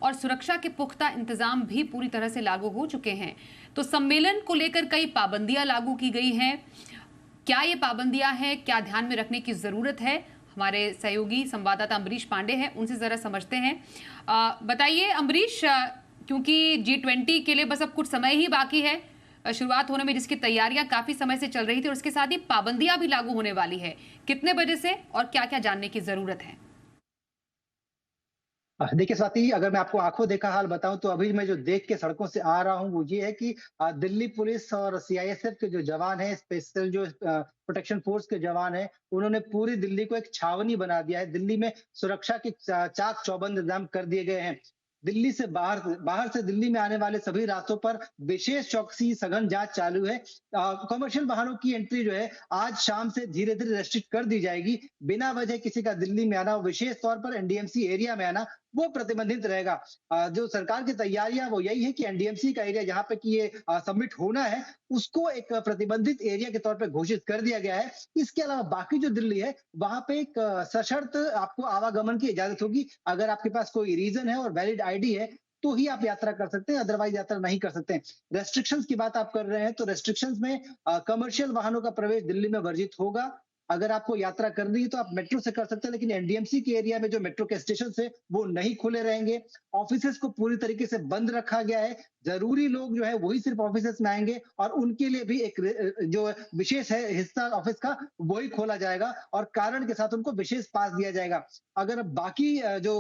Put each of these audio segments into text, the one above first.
और सुरक्षा के पुख्ता इंतजाम भी पूरी तरह से लागू हो चुके हैं। तो सम्मेलन को लेकर कई पाबंदियां लागू की गई हैं। क्या ये पाबंदियां हैं, क्या ध्यान में रखने की जरूरत है? हमारे सहयोगी संवाददाता अम्बरीश पांडे हैं, उनसे जरा समझते हैं। बताइए अम्बरीश, क्योंकि G20 के लिए बस अब कुछ समय ही बाकी है शुरुआत होने में, जिसकी तैयारियां काफी समय से चल रही थी और उसके साथ ही पाबंदियां भी लागू होने वाली है। कितने बजे से और क्या क्या जानने की जरूरत है? देखिए स्वाति, अगर मैं आपको आँखों देखा हाल बताऊँ तो अभी मैं जो देख के सड़कों से आ रहा हूँ वो ये है कि दिल्ली पुलिस और सीआईएसएफ के जो जवान हैं, स्पेशल जो प्रोटेक्शन फोर्स के जवान हैं, उन्होंने पूरी दिल्ली को एक छावनी बना दिया है। दिल्ली में सुरक्षा के चाक-चौबंद इंतजाम कर दिए गए हैं। दिल्ली से बाहर से दिल्ली में आने वाले सभी रास्तों पर विशेष चौकसी, सघन जाँच चालू है। कमर्शियल वाहनों की एंट्री जो है आज शाम से धीरे-धीरे रेस्ट्रिक्ट कर दी जाएगी। बिना वजह किसी का दिल्ली में आना, विशेष तौर पर एनडीएमसी एरिया में आना, वो प्रतिबंधित रहेगा। जो सरकार की तैयारियां वो यही है कि एनडीएमसी का एरिया जहाँ पे कि ये सबमिट होना है, उसको एक प्रतिबंधित एरिया के तौर पे घोषित कर दिया गया है। इसके अलावा बाकी जो दिल्ली है, वहाँ पे एक सशर्त आपको आवागमन की इजाजत होगी। अगर आपके पास कोई रीजन है और वैलिड आईडी है, तो ही आप यात्रा कर सकते हैं, अदरवाइज यात्रा नहीं कर सकते हैं। रेस्ट्रिक्शंस की बात आप कर रहे हैं, तो रेस्ट्रिक्शंस में कमर्शियल वाहनों का प्रवेश दिल्ली में वर्जित होगा। अगर आपको यात्रा करनी है तो आप मेट्रो से कर सकते हैं, लेकिन एनडीएमसी के एरिया में जो मेट्रो के स्टेशन है वो नहीं खुले रहेंगे। ऑफिसेज को पूरी तरीके से बंद रखा गया है। जरूरी लोग जो है वही सिर्फ ऑफिसेज में आएंगे और उनके लिए भी एक जो विशेष है हिस्सा ऑफिस का वही खोला जाएगा और कारण के साथ उनको विशेष पास दिया जाएगा। अगर बाकी जो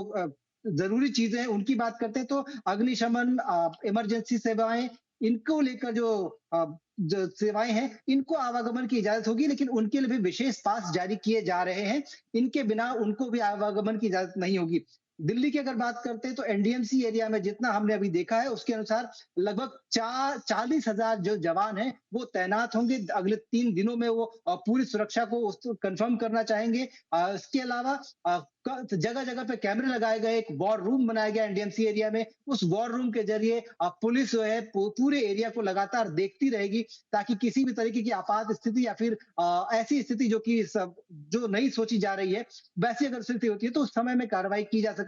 जरूरी चीजें हैं उनकी बात करते हैं तो अग्निशमन, इमरजेंसी सेवाएं, इनको लेकर जो सेवाएं हैं, इनको आवागमन की इजाजत होगी, लेकिन उनके लिए भी विशेष पास जारी किए जा रहे हैं। इनके बिना उनको भी आवागमन की इजाजत नहीं होगी। दिल्ली की अगर बात करते हैं तो एनडीएमसी एरिया में जितना हमने अभी देखा है उसके अनुसार लगभग 40,000 जो जवान हैं वो तैनात होंगे। अगले 3 दिनों में वो पूरी सुरक्षा को कंफर्म करना चाहेंगे। इसके अलावा जगह-जगह पे कैमरे लगाए गए, एक वॉर रूम बनाया गया एनडीएमसी एरिया में। उस वॉर रूम के जरिए पुलिस जो है पूरे एरिया को लगातार देखती रहेगी ताकि किसी भी तरीके की आपात स्थिति या फिर ऐसी स्थिति जो नहीं सोची जा रही है, वैसी अगर स्थिति होती है तो उस समय में कार्रवाई की जा सके।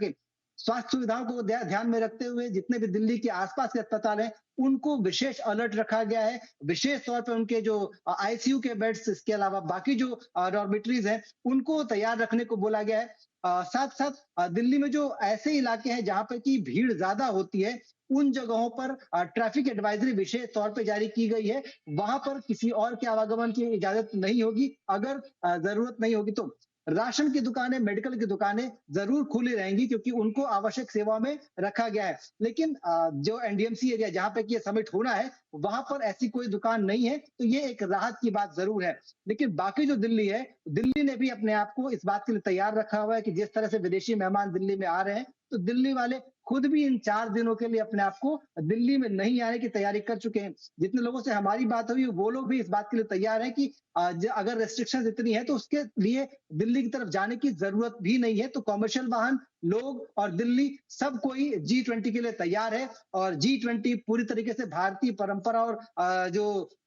स्वास्थ्य सुविधाओं को ध्यान में रखते हुए जितने भी दिल्ली के आसपास के अस्पताल हैं, उनको विशेष अलर्ट रखा गया है। विशेष तौर पे उनके जो आईसीयू के बेड्स, इसके अलावा बाकी जो डॉर्मेटरीज हैं, उनको तैयार रखने को बोला गया है। साथ-साथ दिल्ली में जो ऐसे इलाके हैं जहाँ पे की भीड़ ज़्यादा होती है, उन जगहों पर ट्रैफिक एडवाइजरी विशेष तौर पे जारी की गई है। वहाँ पर किसी और के आवागमन की इजाज़त नहीं होगी। अगर ज़रूरत नहीं होगी तो राशन की दुकानें, मेडिकल की दुकानें ज़रूर खुली रहेंगी क्योंकि उनको आवश्यक सेवा में रखा गया है। लेकिन जो एनडीएमसी एरिया जहाँ पे कि ये समिट होना है, वहाँ पर ऐसी कोई दुकान नहीं है, तो ये एक राहत की बात ज़रूर है। लेकिन बाकी जो दिल्ली है, दिल्ली ने भी अपने आप को इस बात के लिए तैयार रखा हुआ है कि जिस तरह से विदेशी मेहमान दिल्ली में आ रहे हैं, तो दिल्ली वाले खुद भी इन 4 दिनों के लिए अपने आप को दिल्ली में नहीं आने की तैयारी कर चुके हैं। जितने लोगों से हमारी बात हुई, वो लोग भी इस बात के लिए तैयार हैं कि अगर रिस्ट्रिक्शंस इतनी है, तो उसके लिए दिल्ली की तरफ जाने की ज़रूरत भी नहीं है। तो कमर्शियल वाहन, लोग और दिल्ली सब कोई G20 के लिए तैयार है और G20 पूरी तरीके से भारतीय परंपरा और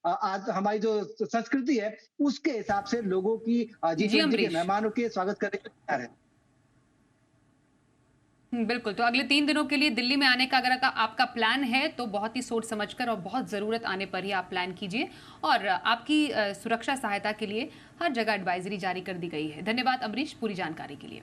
आज हमारी जो संस्कृति है, उसके हिसाब से लोगों की जी G20 के अम्बरीश। मेहमानों के स्वागत करने के लिए तैयार है। बिल्कुल, तो अगले 3 दिनों के लिए दिल्ली में आने का अगर आपका प्लान है तो बहुत ही सोच समझकर और बहुत ज़रूरत आने पर ही आप प्लान कीजिए। और आपकी सुरक्षा सहायता के लिए हर जगह एडवाइजरी जारी कर दी गई है। धन्यवाद अम्बरीश पूरी जानकारी के लिए।